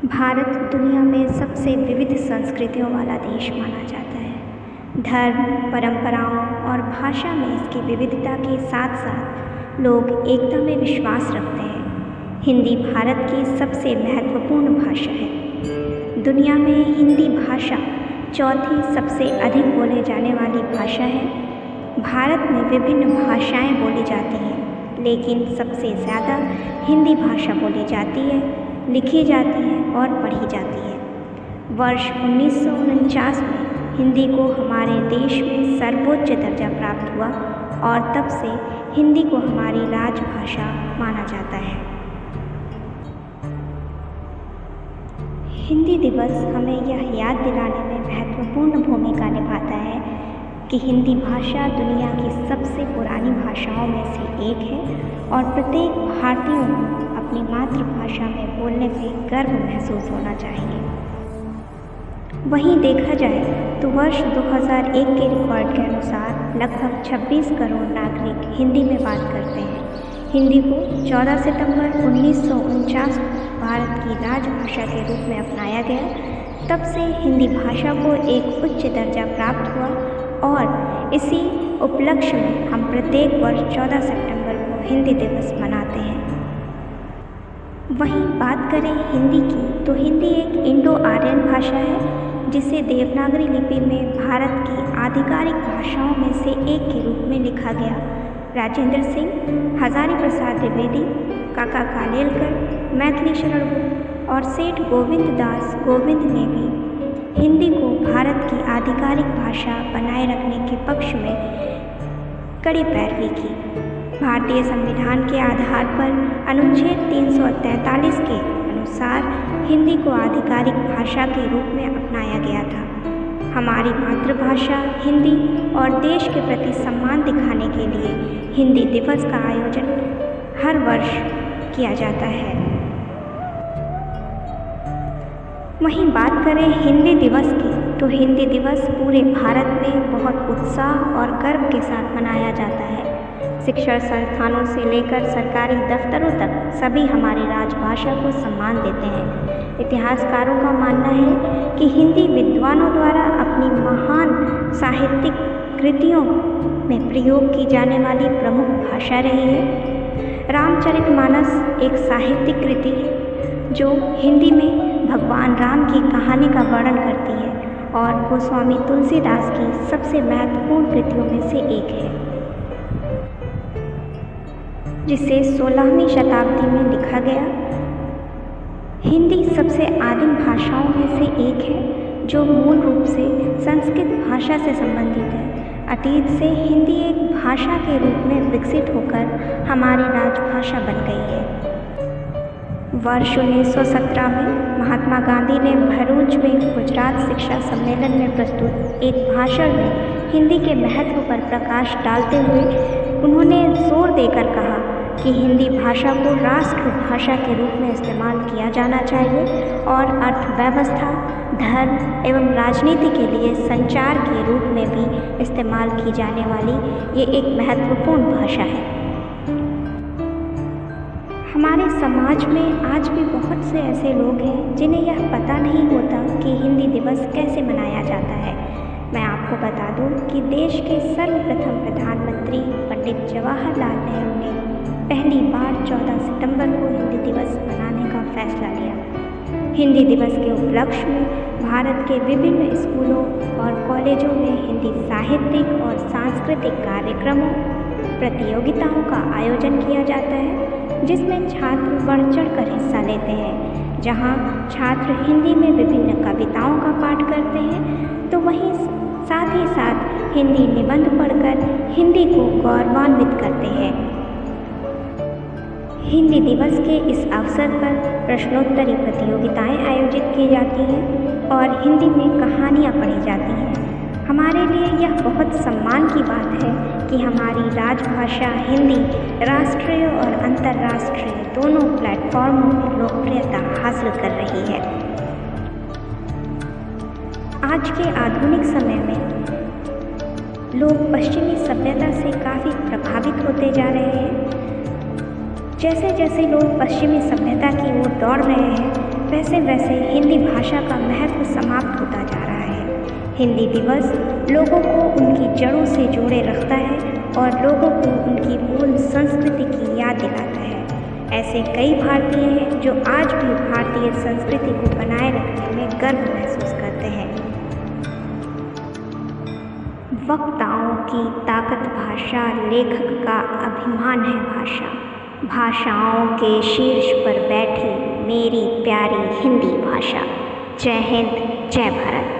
भारत दुनिया में सबसे विविध संस्कृतियों वाला देश माना जाता है। धर्म, परंपराओं और भाषा में इसकी विविधता के साथ साथ लोग एकता में विश्वास रखते हैं। हिंदी भारत की सबसे महत्वपूर्ण भाषा है। दुनिया में हिंदी भाषा चौथी सबसे अधिक बोले जाने वाली भाषा है। भारत में विभिन्न भाषाएं बोली जाती हैं, लेकिन सबसे ज़्यादा हिंदी भाषा बोली जाती है, लिखी जाती है और पढ़ी जाती है। वर्ष 1949 में हिंदी को हमारे देश में सर्वोच्च दर्जा प्राप्त हुआ और तब से हिंदी को हमारी राजभाषा माना जाता है। हिंदी दिवस हमें यह याद दिलाने में महत्वपूर्ण भूमिका निभाता है कि हिंदी भाषा दुनिया की सबसे पुरानी भाषाओं में से एक है और प्रत्येक भारतीयों को अपनी मातृभाषा में बोलने पर गर्व महसूस होना चाहिए। वहीं देखा जाए तो वर्ष 2001 के रिकॉर्ड के अनुसार लगभग 26 करोड़ नागरिक हिंदी में बात करते हैं। हिंदी को 14 सितंबर 1949 भारत की राजभाषा के रूप में अपनाया गया। तब से हिंदी भाषा को एक उच्च दर्जा प्राप्त हुआ और इसी उपलक्ष्य में हम प्रत्येक वर्ष 14 सितंबर को हिंदी दिवस मनाते हैं। वहीं बात करें हिंदी की तो हिंदी एक इंडो आर्यन भाषा है, जिसे देवनागरी लिपि में भारत की आधिकारिक भाषाओं में से एक के रूप में लिखा गया। राजेंद्र सिंह, हजारी प्रसाद द्विवेदी, काका कालेलकर, मैथिली शरण गुप्त और सेठ गोविंद दास गोविंद ने भी हिंदी को भारत की आधिकारिक भाषा बनाए रखने के पक्ष में कड़ी पैरवी की। भारतीय संविधान के आधार पर अनुच्छेद 343 के अनुसार हिंदी को आधिकारिक भाषा के रूप में अपनाया गया था। हमारी मातृभाषा हिंदी और देश के प्रति सम्मान दिखाने के लिए हिंदी दिवस का आयोजन हर वर्ष किया जाता है। वहीं बात करें हिंदी दिवस की तो हिंदी दिवस पूरे भारत में बहुत उत्साह और गर्व के साथ मनाया जाता है। शिक्षण संस्थानों से लेकर सरकारी दफ्तरों तक सभी हमारी राजभाषा को सम्मान देते हैं। इतिहासकारों का मानना है कि हिंदी विद्वानों द्वारा अपनी महान साहित्यिक कृतियों में प्रयोग की जाने वाली प्रमुख भाषा रही है। रामचरितमानस एक साहित्यिक कृति है जो हिंदी में भगवान राम की कहानी का वर्णन करती है और गोस्वामी तुलसीदास की सबसे महत्वपूर्ण कृतियों में से एक है, जिसे 16वीं शताब्दी में लिखा गया। हिंदी सबसे आदिम भाषाओं में से एक है जो मूल रूप से संस्कृत भाषा से संबंधित है। अतीत से हिंदी एक भाषा के रूप में विकसित होकर हमारी राजभाषा बन गई है। वर्ष 1917 में महात्मा गांधी ने भरूच में गुजरात शिक्षा सम्मेलन में प्रस्तुत एक भाषण में हिंदी के महत्व पर प्रकाश डालते हुए उन्होंने जोर देकर कहा कि हिंदी भाषा को राष्ट्रभाषा के रूप में इस्तेमाल किया जाना चाहिए और अर्थव्यवस्था, धर्म एवं राजनीति के लिए संचार के रूप में भी इस्तेमाल की जाने वाली ये एक महत्वपूर्ण भाषा है। हमारे समाज में आज भी बहुत से ऐसे लोग हैं जिन्हें यह पता नहीं होता कि हिंदी दिवस कैसे मनाया जाता है। मैं आपको बता दूं कि देश के सर्वप्रथम प्रधानमंत्री पंडित जवाहरलाल नेहरू ने पहली बार 14 सितंबर को हिंदी दिवस मनाने का फैसला लिया। हिंदी दिवस के उपलक्ष्य में भारत के विभिन्न स्कूलों और कॉलेजों में हिंदी साहित्यिक और सांस्कृतिक कार्यक्रमों, प्रतियोगिताओं का आयोजन किया जाता है, जिसमें छात्र बढ़ चढ़कर हिस्सा लेते हैं। जहां छात्र हिंदी में विभिन्न कविताओं का पाठ करते हैं तो वहीं साथ ही साथ हिंदी निबंध पढ़कर हिंदी को गौरवान्वित करते हैं। हिंदी दिवस के इस अवसर पर प्रश्नोत्तरी प्रतियोगिताएं आयोजित की जाती हैं और हिंदी में कहानियां पढ़ी जाती हैं। हमारे लिए यह बहुत सम्मान की बात है कि हमारी राजभाषा हिंदी राष्ट्रीय और अंतर्राष्ट्रीय दोनों प्लेटफॉर्मों में लोकप्रियता हासिल कर रही है। आज के आधुनिक समय में लोग पश्चिमी सभ्यता से काफ़ी प्रभावित होते जा रहे हैं। जैसे जैसे लोग पश्चिमी सभ्यता की ओर दौड़ रहे हैं, वैसे वैसे हिंदी भाषा का महत्व समाप्त होता जा रहा है। हिंदी दिवस लोगों को उनकी जड़ों से जोड़े रखता है और लोगों को उनकी मूल संस्कृति की याद दिलाता है। ऐसे कई भारतीय हैं जो आज भी भारतीय संस्कृति को बनाए रखने में गर्व महसूस करते हैं। वक्ताओं की ताकत भाषा, लेखक का अभिमान है भाषा। भाषाओं के शीर्ष पर बैठी मेरी प्यारी हिंदी भाषा। जय हिंद, जय भारत।